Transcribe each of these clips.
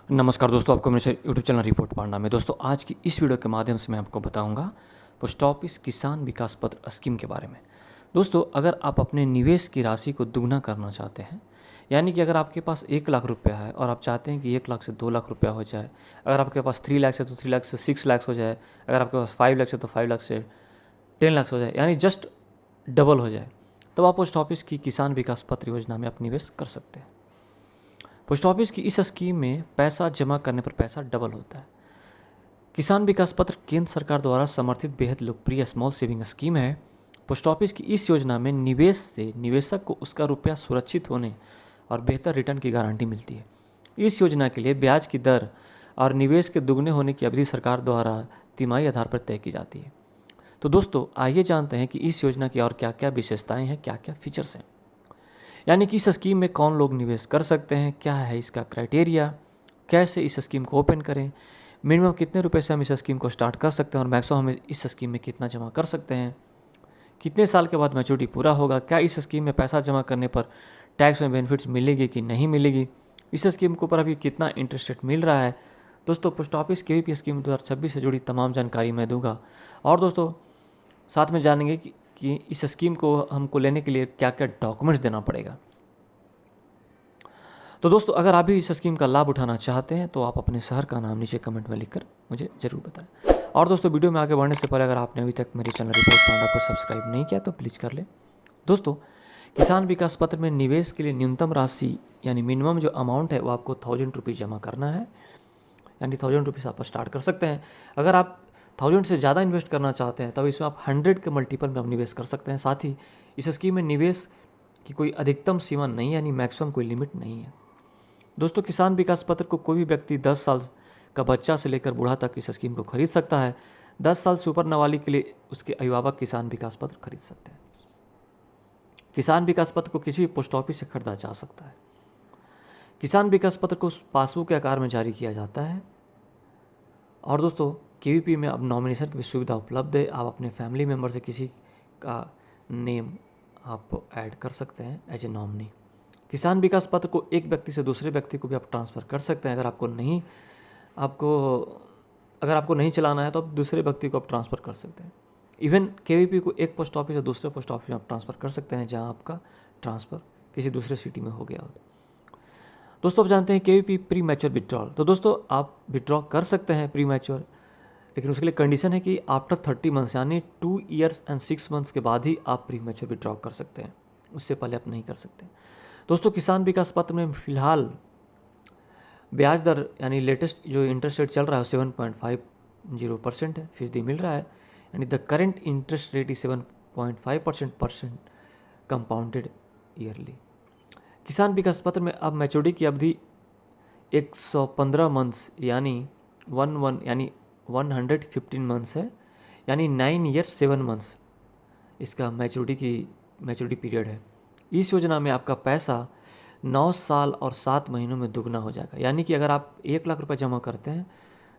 नमस्कार दोस्तों, आपको मेरे यूट्यूब चैनल रिपोर्ट पांडा में। दोस्तों, आज की इस वीडियो के माध्यम से मैं आपको बताऊंगा पोस्ट ऑफिस किसान विकास पत्र स्कीम के बारे में। दोस्तों, अगर आप अपने निवेश की राशि को दुगना करना चाहते हैं, यानी कि अगर आपके पास 1 लाख रुपया है और आप चाहते हैं कि 1 लाख से 2 लाख रुपया हो जाए, अगर आपके पास 3 लाख है तो 3 लाख से 6 लाख हो जाए, अगर आपके पास 5 लाख है तो 5 लाख से 10 लाख हो जाए, यानी जस्ट डबल हो जाए, तो आप पोस्ट ऑफिस की किसान विकास पत्र योजना में आप निवेश कर सकते हैं। पोस्ट ऑफिस की इस स्कीम में पैसा जमा करने पर पैसा डबल होता है। किसान विकास पत्र केंद्र सरकार द्वारा समर्थित बेहद लोकप्रिय स्मॉल सेविंग स्कीम है। पोस्ट ऑफिस की इस योजना में निवेश से निवेशक को उसका रुपया सुरक्षित होने और बेहतर रिटर्न की गारंटी मिलती है। इस योजना के लिए ब्याज की दर और निवेश के दुगने होने की अवधि सरकार द्वारा तिमाही आधार पर तय की जाती है। तो दोस्तों, आइए जानते हैं कि इस योजना की और क्या क्या विशेषताएं हैं, क्या क्या फीचर्स हैं, यानी कि इस स्कीम में कौन लोग निवेश कर सकते हैं, क्या है इसका क्राइटेरिया, कैसे इस स्कीम को ओपन करें, मिनिमम कितने रुपए से हम इस स्कीम को स्टार्ट कर सकते हैं और मैक्सिमम हम इस स्कीम में कितना जमा कर सकते हैं, कितने साल के बाद मैच्योरिटी पूरा होगा, क्या इस स्कीम में पैसा जमा करने पर टैक्स में बेनिफिट्स मिलेगी कि नहीं मिलेगी, इस स्कीम के ऊपर अभी कितना इंटरेस्ट रेट मिल रहा है। दोस्तों, पोस्ट ऑफिस केवीपी स्कीम 2026 से जुड़ी तमाम जानकारी मैं दूंगा। और दोस्तों, साथ में जानेंगे कि इस स्कीम को हमको लेने के लिए क्या क्या डॉक्यूमेंट्स देना पड़ेगा। तो दोस्तों, अगर आप भी इस स्कीम का लाभ उठाना चाहते हैं तो आप अपने शहर का नाम नीचे कमेंट में लिखकर मुझे ज़रूर बताएं। और दोस्तों, वीडियो में आगे बढ़ने से पहले अगर आपने अभी तक मेरे चैनल रिपोर्ट पांडा को सब्सक्राइब नहीं किया तो प्लीज़ कर लें। दोस्तों, किसान विकास पत्र में निवेश के लिए न्यूनतम राशि यानी मिनिमम जो अमाउंट है वो आपको 1000 रुपीज़ जमा करना है, यानी 1000 रुपीज़ आप स्टार्ट कर सकते हैं। अगर आप 1000 से ज़्यादा इन्वेस्ट करना चाहते हैं तब इसमें आप 100 के मल्टीपल में आप निवेश कर सकते हैं। साथ ही इस स्कीम में निवेश की कोई अधिकतम सीमा नहीं है, यानी मैक्सिमम कोई लिमिट नहीं है। दोस्तों, किसान विकास पत्र को कोई भी व्यक्ति 10 साल का बच्चा से लेकर बूढ़ा तक इस स्कीम को खरीद सकता है। 10 साल से ऊपर नाबालिग के लिए उसके अभिभावक किसान विकास पत्र खरीद सकते हैं। किसान विकास पत्र को किसी भी पोस्ट ऑफिस से खरीदा जा सकता है। किसान विकास पत्र को पासबुक के आकार में जारी किया जाता है। और दोस्तों, केवीपी में अब नॉमिनेशन की भी सुविधा उपलब्ध है। आप अपने फैमिली मेम्बर से किसी का नेम आप ऐड कर सकते हैं एज ए नॉमिनी। किसान विकास पत्र को एक व्यक्ति से दूसरे व्यक्ति को भी आप ट्रांसफ़र कर सकते हैं। अगर आपको नहीं चलाना है तो आप दूसरे व्यक्ति को आप ट्रांसफ़र कर सकते हैं। इवन केवीपी को एक पोस्ट ऑफिस से दूसरे पोस्ट ऑफिस में आप ट्रांसफ़र कर सकते हैं जहां आपका ट्रांसफ़र किसी दूसरे सिटी में हो गया हो। दोस्तों, आप जानते हैं केवीपी प्री मैच्योर विड्रॉल। तो दोस्तों, आप विड्रॉ कर सकते हैं प्री मैच्योर, लेकिन उसके लिए कंडीशन है कि आफ्टर 30 मंथ्स यानी 2 ईयर्स एंड 6 मंथ्स के बाद ही आप प्री मैच्योर विड्रॉ कर सकते हैं, उससे पहले आप नहीं कर सकते। दोस्तों, किसान विकास पत्र में फिलहाल ब्याज दर यानी लेटेस्ट जो इंटरेस्ट रेट चल रहा है 7.50% है, फीसदी मिल रहा है, यानी the current interest rate is 7.5% compounded yearly. किसान विकास पत्र में अब मैच्योरिटी की अवधि 115 मंथ्स यानी 115 मंथ्स है, यानी 9 ईयर्स 7 मंथ्स इसका मैच्योरिटी पीरियड है। इस योजना में आपका पैसा 9 साल और 7 महीनों में दुगना हो जाएगा, यानी कि अगर आप 1 लाख रुपए जमा करते हैं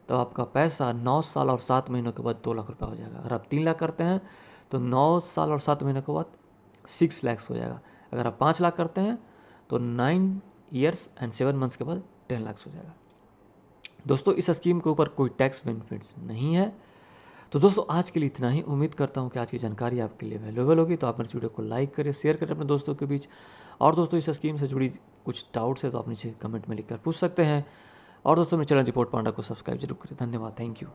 तो आपका पैसा 9 साल और 7 महीनों के बाद 2 लाख रुपए हो जाएगा। अगर आप 3 लाख करते हैं तो 9 साल और 7 महीनों के बाद 6 लाख हो जाएगा। अगर आप 5 लाख करते हैं तो 9 ईयर्स एंड 7 मंथ्स के बाद 10 लाख हो जाएगा। दोस्तों, इस स्कीम के ऊपर कोई टैक्स बेनिफिट्स नहीं है। तो दोस्तों, आज के लिए इतना ही। उम्मीद करता हूँ कि आज की जानकारी आपके लिए वैल्यूएबल होगी। तो आप इस वीडियो को लाइक करें, शेयर करें अपने दोस्तों के बीच। और दोस्तों, इस स्कीम से जुड़ी कुछ डाउट्स है तो आप नीचे कमेंट में लिखकर पूछ सकते हैं। और दोस्तों, मेरे चैनल रिपोर्ट पांडा को सब्सक्राइब जरूर करें। धन्यवाद, थैंक यू।